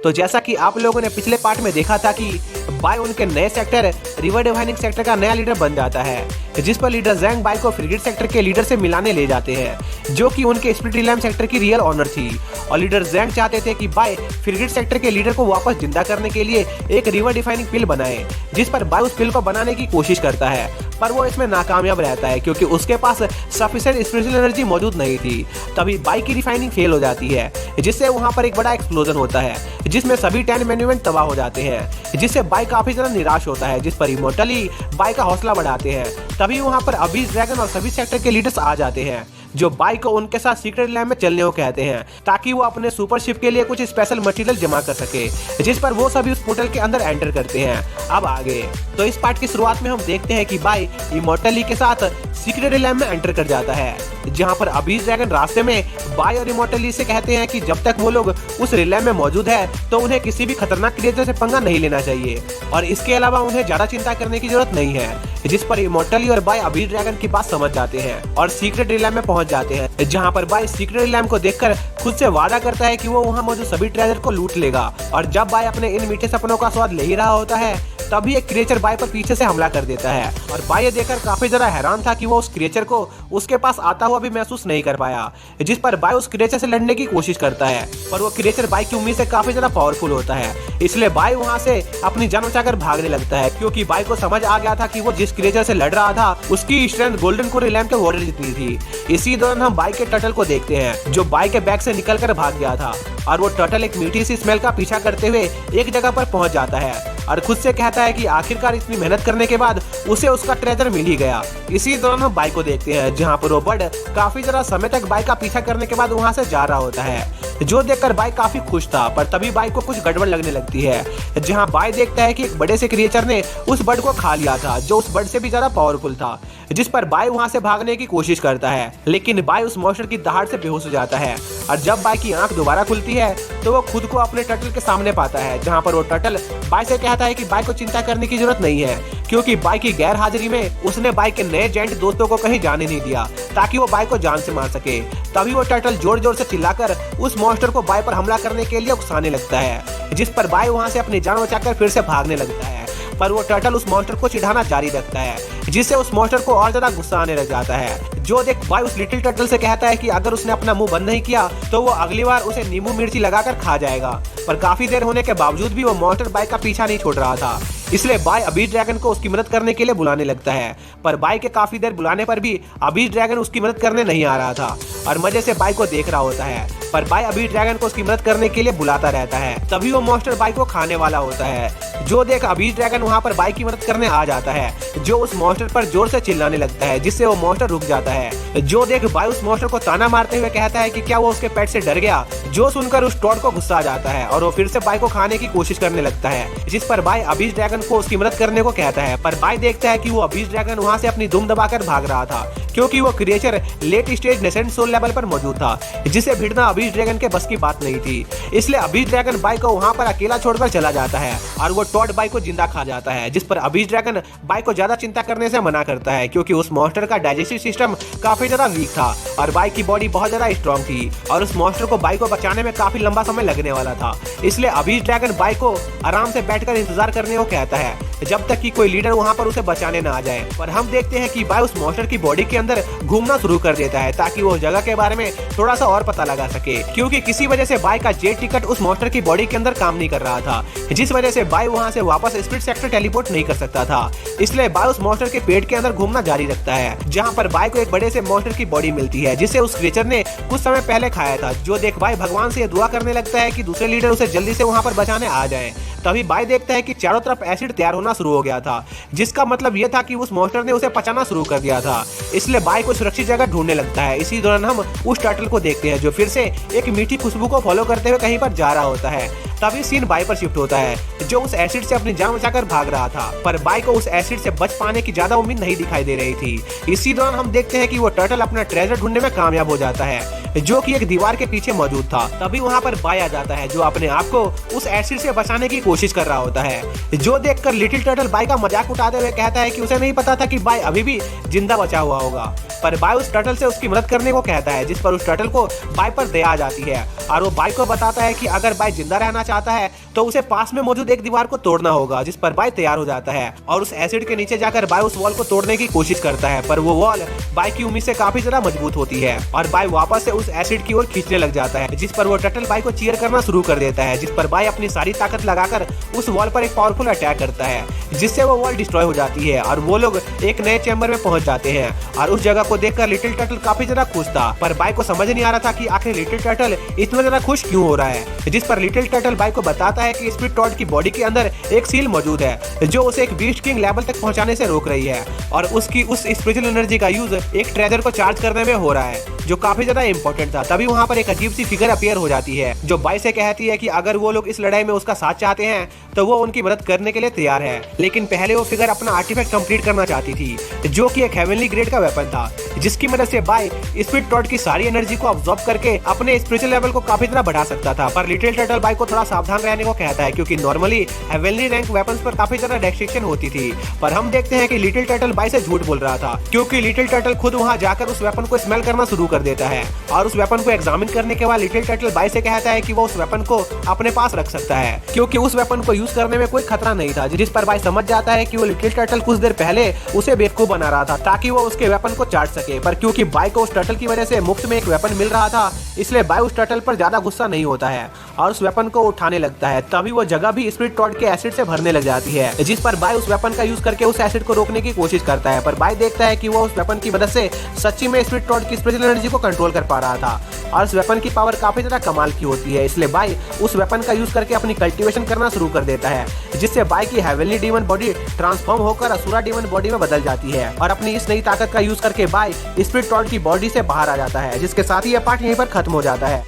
तो जैसा कि आप लोगों ने पिछले पार्ट में देखा था कि बाय उनके नए सेक्टर रिवर डिवाइनिंग सेक्टर का नया लीडर बन जाता है, जिस पर लीडर जैंग बाय को फ्रिगेट सेक्टर के लीडर से मिलाने ले जाते हैं, जो कि उनके स्प्लिट रिलैम सेक्टर की रियल ऑनर थी। और लीडर जैंग चाहते थे कि बाय फ्रिगेट सेक्टर के लीडर को वापस जिंदा करने के लिए एक रिवर डिफाइनिंग पिल बनाए, जिस पर बाय उस पिल को बनाने की कोशिश करता है, पर वो इसमें नाकामयाब रहता है क्योंकि उसके पास सफिशिएंट स्पिरिचुअल एनर्जी मौजूद नहीं थी। तभी बाय की रिफाइनिंग फेल हो जाती है, जिससे वहां पर एक बड़ा एक्सप्लोजन होता है, जिसमें सभी 10 मॉन्यूमेंट तबाह हो जाते हैं, जिससे बाय काफी ज्यादा निराश होता है, जिस पर इमोर्टली बाय का हौसला बढ़ाते हैं। तभी वहां पर अबीस ड्रैगन और सभी सेक्टर के लीडर्स आ जाते हैं, जो बाय को उनके साथ सीक्रेट लैब में चलने को कहते हैं, ताकि वो अपने सुपर शिप के लिए कुछ स्पेशल मटेरियल जमा कर सके, जिस पर वो सभी उस पोर्टल के अंदर एंटर करते हैं। अब आगे तो इस पार्ट की शुरुआत में हम देखते हैं कि बाय इमोर्टली के साथ सीक्रेट लैब में एंटर कर जाता है, जहां पर अबीस ड्रैगन रास्ते में बाय और इमोर्टली से कहते हैं कि जब तक वो लोग उस रिलैम में मौजूद है तो उन्हें किसी भी खतरनाक क्रिएचर से पंगा नहीं लेना चाहिए, और इसके अलावा उन्हें ज्यादा चिंता करने की जरूरत नहीं है। जिस पर इमोर्टली और बाय अबीस ड्रैगन की बात समझ जाते हैं और सीक्रेट रिलैम में पहुंच जाते हैं, जहां पर बाय सीक्रेट रिलैम को देखकर खुद से वादा करता है कि वो वहां मौजूद सभी ट्रेजर को लूट लेगा। और जब बाय अपने इन मीठे सपनों का स्वाद ले ही रहा होता है, तभी एक क्रिएचर बाय पर पीछे से हमला कर देता है, और बाय ये देखकर काफी ज्यादा हैरान था कि वो उस क्रिएचर को उसके पास आता हुआ भी महसूस नहीं कर पाया। जिस पर बाय उस क्रिएचर से लड़ने की कोशिश करता है, पर वो क्रिएचर बाय की उम्मीद से काफी ज्यादा पावरफुल होता है, इसलिए बाय वहां से अपनी जान बचाकर भागने लगता है, क्योंकि बाय को समझ आ गया था कि वो जिस क्रिएचर से लड़ रहा था उसकी स्ट्रेंथ गोल्डन कोर रिलैम के वॉरियर जितनी थी। इसी दौरान हम बाय के टर्टल को देखते हैं, जो बाय के बैग से निकल कर भाग गया था, और वो टर्टल एक मीठी सी स्मेल का पीछा करते हुए एक जगह पर पहुंच जाता है और खुद से कहता है कि आखिरकार इतनी मेहनत करने के बाद उसे उसका ट्रेजर मिल ही गया। इसी दौरान हम बाय को देखते हैं, जहां पर वो बर्ड काफी ज्यादा समय तक बाय का पीछा करने के बाद वहां से जा रहा होता है, जो देखकर बाय काफी खुश था। पर तभी बाय को कुछ गड़बड़ लगने लगती है, जहां बाय देखता है कि एक बड़े से क्रिएचर ने उस बर्ड को खा लिया था, जो उस बर्ड से भी ज्यादा पावरफुल था। जिस पर बाय वहां से भागने की कोशिश करता है, लेकिन बाय उस मॉन्स्टर की दहाड़ से बेहोश हो जाता है, और जब बाय की आंख दोबारा खुलती है तो वो खुद को अपने टर्टल के सामने पाता है, जहां पर वो टर्टल बाय से कहता है कि बाय को चिंता करने की जरूरत नहीं है, क्योंकि बाय की गैर हाजिरी में उसने बाय के नए जेंट दोस्तों को कहीं जाने नहीं दिया, ताकि वो बाय को जान से मार सके। तभी वो टर्टल जोर जोर से चिल्लाकर उस मॉन्स्टर को बाय पर हमला करने के लिए उकसाने लगता है, जिस पर बाय वहां से अपनी जान बचाकर फिर से भागने लगता है। पर वो टर्टल उस मॉन्स्टर को चिढ़ाना जारी रखता है, जिससे उस मॉन्स्टर को और ज्यादा गुस्सा आने लग जाता है, जो देख बाय उस लिटिल टर्टल से कहता है कि अगर उसने अपना मुंह बंद नहीं किया तो वो अगली बार उसे नींबू मिर्ची लगाकर खा जाएगा। पर काफी देर होने के बावजूद भी वो मॉन्स्टर बाय का पीछा नहीं छोड़ रहा था, इसलिए बाय अबीस ड्रैगन को उसकी मदद करने के लिए बुलाने लगता है। पर बाय के काफी देर बुलाने पर भी अबीस ड्रैगन उसकी मदद करने नहीं आ रहा था, और मजे से बाय को देख रहा होता है। पर बाय अबीस ड्रैगन को उसकी मदद करने के लिए बुलाता रहता है। तभी वो मॉन्स्टर बाय को खाने वाला होता है, जो देख अबीस ड्रैगन वहां पर बाय की मदद करने आ जाता है, जो उस मॉन्स्टर पर जोर से चिल्लाने लगता है, जिससे वो मॉन्स्टर रुक जाता है। जो देख बाय उस मॉन्स्टर को ताना मारते हुए कहता है कि क्या वो उसके पेट से डर गया, जो सुनकर उस टॉड को गुस्सा आ जाता है और वो फिर से बाय को खाने की कोशिश करने लगता है, जिस पर बाय अबीस ड्रैगन को उसकी मदद करने को कहता है। पर बाय देखता है कि वो अबीस ड्रैगन वहां से अपनी दुम दबाकर भाग रहा था, क्योंकि वो creature late stage nascent soul level पर मौजूद था, जिसे भिड़ना अबीस ड्रैगन के बस की बात नहीं थी। इसलिए अबीस ड्रैगन बाय को वहां पर अकेला छोड़कर चला जाता है, और वो टॉड बाय को जिंदा खा जाता है, जिस पर अबीस ड्रैगन बाय को ज्यादा चिंता करने से मना करता है, क्योंकि उस मॉन्स्टर का डाइजेस्टिव सिस्टम काफी ज्यादा वीक था और बाय की बॉडी बहुत ज्यादा स्ट्रॉन्ग थी, और उस मॉन्स्टर को बाय को बचाने में काफी लंबा समय लगने वाला था। इसलिए अबीस ड्रैगन बाय को आराम से बैठकर इंतजार करने को कहता है, जब तक कि कोई लीडर वहां पर उसे बचाने ना आ जाए। पर हम देखते हैं कि बाय उस मॉन्स्टर की बॉडी के अंदर घूमना शुरू कर देता है, ताकि वो जगह के बारे में थोड़ा सा और पता लगा सके, क्योंकि किसी वजह से बाय का जेट टिकट उस मॉन्स्टर की बॉडी के अंदर काम नहीं कर रहा था, जिस वजह से बाय वहां से वापस स्प्लिट सेक्टर टेलीपोर्ट नहीं कर सकता था। इसलिए बाय उस मॉन्स्टर के पेट के अंदर घूमना जारी रखता है, जहां पर बाय को एक बड़े से मॉन्स्टर की बॉडी मिलती है, जिसे उस क्रिएचर ने कुछ समय पहले खाया था। जो देख बाय भगवान से दुआ करने लगता है कि दूसरे लीडर उसे जल्दी से वहां पर बचाने आ जाए। तभी बाय देखता है कि चारों तरफ एसिड तैयार होना शुरू हो गया था, जिसका मतलब यह था कि उस मॉन्स्टर ने उसे पचाना शुरू कर दिया था। इसलिए बाय को सुरक्षित जगह ढूंढने लगता है। इसी दौरान हम उस टर्टल को देखते हैं, जो फिर से एक मीठी खुशबू को फॉलो करते हुए कहीं पर जा रहा होता है। तभी सीन बाय पर शिफ्ट होता है, जो उस एसिड से अपनी जान बचाकर भाग रहा था, पर बाय को उस एसिड से बच पाने की ज्यादा उम्मीद नहीं दिखाई दे रही थी। इसी दौरान हम देखते हैं कि वो टर्टल अपना ट्रेजर ढूंढने में कामयाब हो जाता है, जो कि एक दीवार के पीछे मौजूद था। तभी वहां पर बाय आ जाता है, जो अपने आप को उस एसिड से बचाने की कोशिश कर रहा होता है, जो देखकर लिटिल टर्टल बाय का मजाक उठाते हुए कहता है कि उसे नहीं पता था कि बाय अभी भी जिंदा बचा हुआ होगा। पर बाय उस टर्टल से उसकी मदद करने को कहता है, जिस पर उस टर्टल को बाय पर दया आ जाती है और वो बाय को बताता है कि अगर बाय जिंदा रहना चाहता है तो उसे पास में मौजूद एक दीवार को तोड़ना होगा, जिस पर बाय तैयार हो जाता है और उस एसिड के नीचे जाकर बाय उस वॉल को तोड़ने की कोशिश करता है। पर वो वॉल बाय की उम्मीद से काफी ज्यादा मजबूत होती है और बाय वापस से उस एसिड की ओर खींचने लग जाता है, जिस पर वो टर्टल बाय को चीयर करना शुरू कर देता है, जिस पर बाय अपनी सारी ताकत लगाकर उस वॉल पर एक पावरफुल अटैक करता है, जिससे वो वॉल डिस्ट्रॉय हो जाती है और वो लोग एक नए चैम्बर में पहुंच जाते हैं। और उस जगह को देखकर लिटिल टर्टल काफी ज्यादा खुश था, पर बाय को समझ नहीं आ रहा था कि आखिर लिटिल टर्टल इतना ज्यादा खुश क्यों हो रहा है, जिस पर लिटिल टर्टल बाय को बताता है कि स्पीड टॉड की बॉडी के अंदर एक सील मौजूद है जो उसे एक बीस्ट किंग लेवल तक पहुंचाने से रोक रही है और उसकी उस स्पिरिचुअल एनर्जी का यूज एक ट्रेजर को चार्ज करने में हो रहा है जो काफी ज्यादा इंपॉर्टेंट था। तभी वहां पर एक अजीब सी फिगर अपीयर हो जाती है जो बाय से कहती है कि अगर वो लोग इस लड़ाई में उसका साथ चाहते हैं तो वो उनकी मदद करने के लिए तैयार है, लेकिन पहले वो फिगर अपना आर्टिफैक्ट कंप्लीट करना चाहती थी जो कि एक हेवनली ग्रेड का वेपन था, जिसकी मदद से बाय स्पीड टॉड की सारी एनर्जी को अब्सॉर्ब करके अपने स्पिरिचुअल लेवल को काफी ज्यादा बढ़ा सकता था। पर लिटिल टर्टल बाय को थोड़ा सावधान रहने को कहता है क्योंकि नॉर्मली हेवनली रैंक वेपन्स पर काफी ज्यादा रेस्ट्रिक्शन होती थी, पर हम देखते हैं कि लिटिल टर्टल बाय से झूठ बोल रहा था क्योंकि लिटिल टर्टल खुद वहां जाकर उस वेपन को स्मेल करना शुरू कर देता है और उस वेपन को एग्जामिन करने के बाद लिटिल टर्टल बाय से कहता है कि वो उस वेपन को अपने पास रख सकता है क्योंकि उस वेपन को यूज करने में कोई खतरा नहीं था, जिस पर बाय समझ जाता है कि वो लिटिल टर्टल कुछ देर पहले उसे बेवकूफ बना रहा था ताकि वो उसके वेपन को चाट सके। पर क्योंकि बाय को उस टर्टल की वजह से मुफ्त में एक वेपन मिल रहा था, इसलिए बाय उस टर्टल पर ज्यादा गुस्सा नहीं होता है और उस वेपन को उठाने लगता है। तभी वो जगह भी स्पिरिट टॉड के एसिड से भरने लग जाती है, जिस पर बाय उस वेपन का यूज करके उस एसिड को रोकने की कोशिश करता है। पर बाय देखता है कि वो उस वेपन की मदद से सच्ची में स्पिरिट टॉड की स्पिरिचुअल एनर्जी को कंट्रोल कर पा रहा था और उस वेपन की पावर काफी ज्यादा कमाल की होती है, इसलिए बाय उस वेपन का यूज करके अपनी कल्टीवेशन करना शुरू कर देता है, जिससे बाय की हेवनली डीमन बॉडी ट्रांसफॉर्म होकर असुरा डीमन बॉडी में बदल जाती है और अपनी इस नई ताकत का यूज करके बाय स्पिरिट टॉड की बॉडी से बाहर आ जाता है, जिसके साथ ही यह पार्ट यहीं पर खत्म हो जाता है।